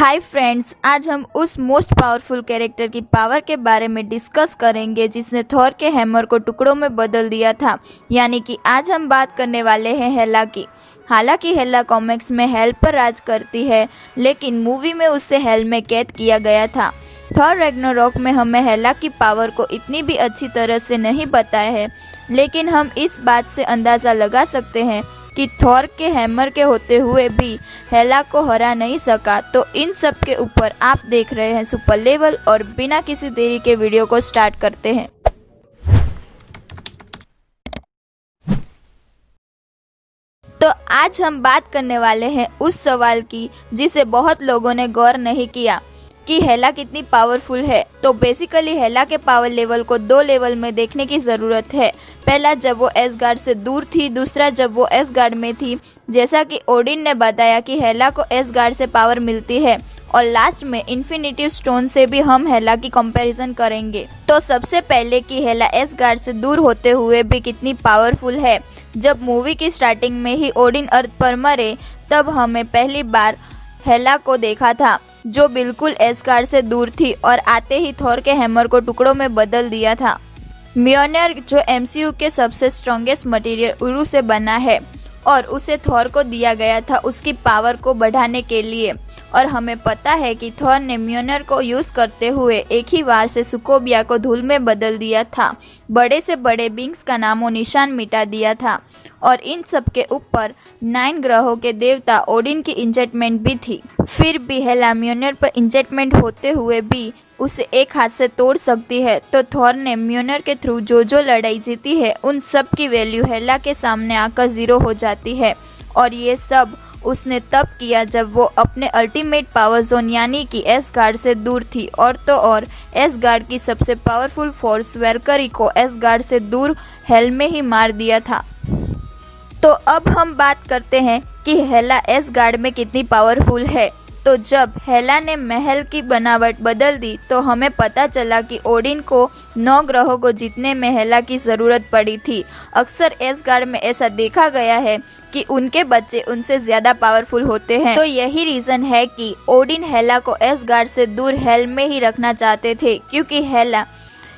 Hi friends, आज हम उस मोस्ट पावरफुल कैरेक्टर की पावर के बारे में डिस्कस करेंगे जिसने थॉर के हैमर को टुकड़ों में बदल दिया था। यानी कि आज हम बात करने वाले हैं हेला की। हालांकि हेला कॉमिक्स में हेल पर राज करती है, लेकिन मूवी में उसे हेल में कैद किया गया था। थॉर रैग्नारोक में हमें हेला की पावर को इतनी भी अच्छी तरह से नहीं बताया है, लेकिन हम इस बात से अंदाज़ा लगा सकते हैं कि थॉर के हैमर के होते हुए भी हेला को हरा नहीं सका। तो इन सब के ऊपर आप देख रहे हैं सुपर लेवल, और बिना किसी देरी के वीडियो को स्टार्ट करते हैं। तो आज हम बात करने वाले हैं उस सवाल की जिसे बहुत लोगों ने गौर नहीं किया कि हेला कितनी पावरफुल है। तो बेसिकली हेला के पावर लेवल को दो लेवल में देखने की ज़रूरत है। पहला जब वो एसगार्ड से दूर थी, दूसरा जब वो एसगार्ड में थी। जैसा कि ओडिन ने बताया कि हेला को एसगार्ड से पावर मिलती है, और लास्ट में इन्फिनिटी स्टोन से भी हम हेला की कंपैरिजन करेंगे। तो सबसे पहले कि हेला एसगार्ड से दूर होते हुए भी कितनी पावरफुल है। जब मूवी की स्टार्टिंग में ही ओडिन अर्थ पर मरे, तब हमें पहली बार हेला को देखा था जो बिल्कुल एसगार्ड से दूर थी और आते ही थॉर के हैमर को टुकड़ों में बदल दिया था। म्योल्निर जो एमसीयू के सबसे स्ट्रॉन्गेस्ट मटेरियल उरु से बना है, और उसे थॉर को दिया गया था उसकी पावर को बढ़ाने के लिए। और हमें पता है कि थॉर ने म्योल्निर को यूज़ करते हुए एक ही वार से सोकोविया को धूल में बदल दिया था, बड़े से बड़े बिंग्स का नामो निशान मिटा दिया था। और इन सब के ऊपर 9 ग्रहों के देवता ओडिन की इंचेंटमेंट भी थी। फिर भी हेला म्योल्निर पर इंचेंटमेंट होते हुए भी उसे एक हाथ से तोड़ सकती है। तो थॉर ने म्योल्निर के थ्रू जो लड़ाई जीती है, उन सब की वैल्यू हेला के सामने आकर 0 हो जाती है। और ये सब उसने तब किया जब वो अपने अल्टीमेट पावर जोन यानी कि एसगार्ड से दूर थी। और तो और एसगार्ड की सबसे पावरफुल फोर्स वैल्करी को एसगार्ड से दूर हेल में ही मार दिया था। तो अब हम बात करते हैं कि हेला एसगार्ड में कितनी पावरफुल है। तो जब हेला ने महल की बनावट बदल दी, तो हमें पता चला कि ओडिन को 9 ग्रहों को जीतने में हेला की ज़रूरत पड़ी थी। अक्सर एसगार्ड में ऐसा देखा गया है कि उनके बच्चे उनसे ज़्यादा पावरफुल होते हैं। तो यही रीज़न है कि ओडिन हेला को एसगार्ड से दूर हेल में ही रखना चाहते थे, क्योंकि हेला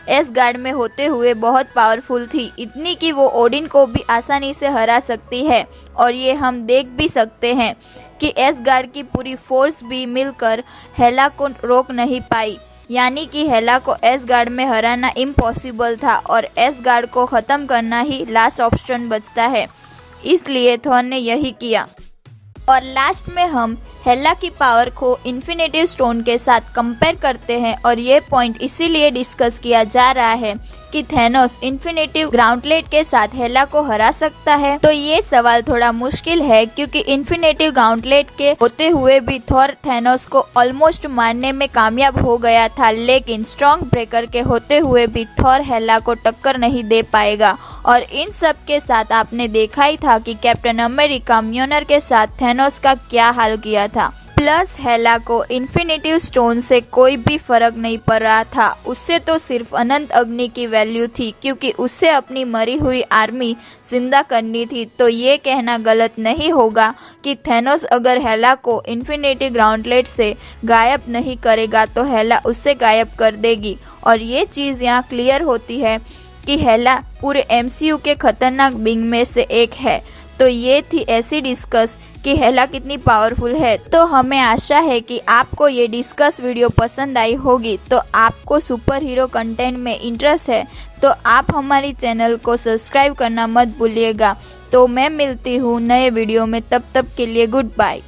एसगार्ड में होते हुए बहुत पावरफुल थी, इतनी कि वो ओडिन को भी आसानी से हरा सकती है। और ये हम देख भी सकते हैं कि एसगार्ड की पूरी फोर्स भी मिलकर हेला को रोक नहीं पाई। यानी कि हेला को एसगार्ड में हराना इम्पॉसिबल था, और एसगार्ड को ख़त्म करना ही लास्ट ऑप्शन बचता है। इसलिए थॉर ने यही किया। और लास्ट में हम हेला की पावर को इन्फिनिटी स्टोन के साथ कंपेयर करते हैं, और ये पॉइंट इसीलिए डिस्कस किया जा रहा है कि थैनोस इन्फिनिटी ग्राउंटलेट के साथ हेला को हरा सकता है। तो ये सवाल थोड़ा मुश्किल है, क्योंकि इन्फिनिटी ग्राउंटलेट के होते हुए भी थॉर थैनोस को ऑलमोस्ट मारने में कामयाब हो गया था, लेकिन स्ट्रॉन्ग ब्रेकर के होते हुए भी थॉर हेला को टक्कर नहीं दे पाएगा। और इन सब के साथ आपने देखा ही था कि कैप्टन अमेरिका म्योल्निर के साथ थैनोस का क्या हाल किया था। प्लस हेला को इन्फिनिटी स्टोन से कोई भी फर्क नहीं पड़ रहा था। उससे तो सिर्फ अनंत अग्नि की वैल्यू थी, क्योंकि उससे अपनी मरी हुई आर्मी जिंदा करनी थी। तो ये कहना गलत नहीं होगा कि थैनोस अगर हेला को इन्फिनिटी ग्राउंटलेट से गायब नहीं करेगा, तो हेला उससे गायब कर देगी। और ये चीज़ यहाँ क्लियर होती है कि हेला पूरे एमसीयू के खतरनाक बिंग में से एक है। तो ये थी ऐसी डिस्कस कि हेला कितनी पावरफुल है। तो हमें आशा है कि आपको ये डिस्कस वीडियो पसंद आई होगी। तो आपको सुपर हीरो कंटेंट में इंटरेस्ट है, तो आप हमारी चैनल को सब्सक्राइब करना मत भूलिएगा। तो मैं मिलती हूँ नए वीडियो में, तब तक के लिए गुड बाय।